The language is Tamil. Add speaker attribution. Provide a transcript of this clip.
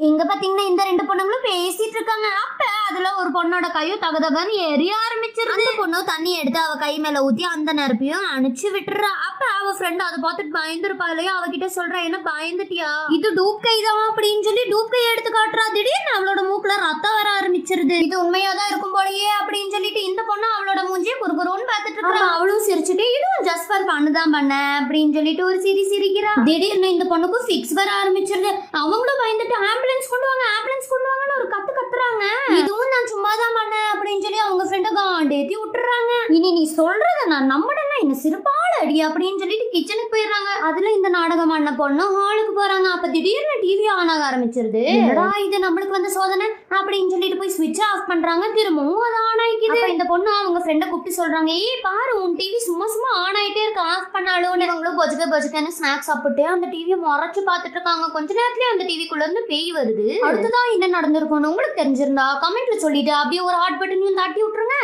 Speaker 1: இங்க பாத்தீங்கன்னா இந்த ரெண்டு பொண்ணுங்களும் பேசிட்டு இருக்காங்க. அப்ப அதுல ஒரு பொண்ணோட கையும் தகதகன்னு எரிய ஆரம்பிச்சிருது. அந்த பொண்ணு தண்ணி எடுத்து அவ கை மேல ஊத்தி அந்த நெருப்பையும் அணைச்சு விட்டுறா. அப்ப அவ ஃப்ரெண்ட் அதை பார்த்துட்டு பயந்துருப்பா இல்லையா, அவகிட்ட சொல்றா, என்ன பயந்துட்டியா, இது டூப் கைதான் அப்படின்னு சொல்லி டூப் கையை எடுத்து காட்டுறா. திடீர்னு அவளோட மூக்குல ரத்தம் வர ஆரம்பிச்சிருது. இது உண்மையாதான் இருக்கும் போலயே அப்படின்னு சொல்லிட்டு இந்த பொண்ணு அவளோட மூஞ்சியை குறுகுறுன்னு பார்த்துட்டு இருக்கா. அவளும் சிரிச்சுட்டு இதுவும் ஜஸ்ட் ஃபார் ஃபன் தான் பண்ண அப்படின்னு சொல்லிட்டு ஒரு சிரிக்கிறா. திடீர்னு இந்த பொண்ணுக்கு ஃபிக்ஸ் வர ஆரம்பிச்சிருது. அவங்களும் பயந்துட்டு ஆம்புலன்ஸ் கொண்டு வாங்கன்னு ஒரு கத்துறாங்க. இதுவும் நான் சும்மா தான் பண்ணேன் அப்படின்னு சொல்லி அவங்க ஃப்ரெண்ட காண்டேத்தி விட்டுறாங்க. இனி நீ சொல்றத நான் நம்படனா என்ன சிறுபால அடி அப்படின்னு சொல்லிட்டு கிச்சனுக்கு போயிடுறாங்க. அதுல இந்த நாடகம் ஆன பொண்ணு ஹாலுக்கு போறாங்க. அப்ப திடீர்னு டிவி ஆன் ஆக ஆரம்பிச்சிருது. இது நம்மளுக்கு வந்து சோதனை அப்படின்னு சொல்லிட்டு போய் ஸ்விட்ச் ஆஃப் பண்றாங்க. திரும்பவும் அது ஆன் ஆயிக்குது. அப்ப இந்த பொண்ணு அவங்க ஃப்ரெண்ட கூப்பிட்டு சொல்றாங்க, ஏய் பாரு உன் டிவி சும்மா ஆன் ஆயிட்டே இருக்கு, ஆஃப் பண்ணாலும். அவங்களும் பொஜுக்கன்னு ஸ்நாக்ஸ் சாப்பிட்டு அந்த டிவியை முறைச்சு பார்த்துட்டு இருக்காங்க. கொஞ்ச நேரத்துல அந்த டிவிக்குள்ள இருந்து பேய் வருது. அடுத்ததான் என்ன நடந்திருக்கும்னு உங்களுக்கு தெரிஞ்சிருந்தா கமெண்ட்ல சொல்லிட்டு அப்படியே ஒரு ஹார்ட் பட்டனையும் தட்டி விட்டுருங்க.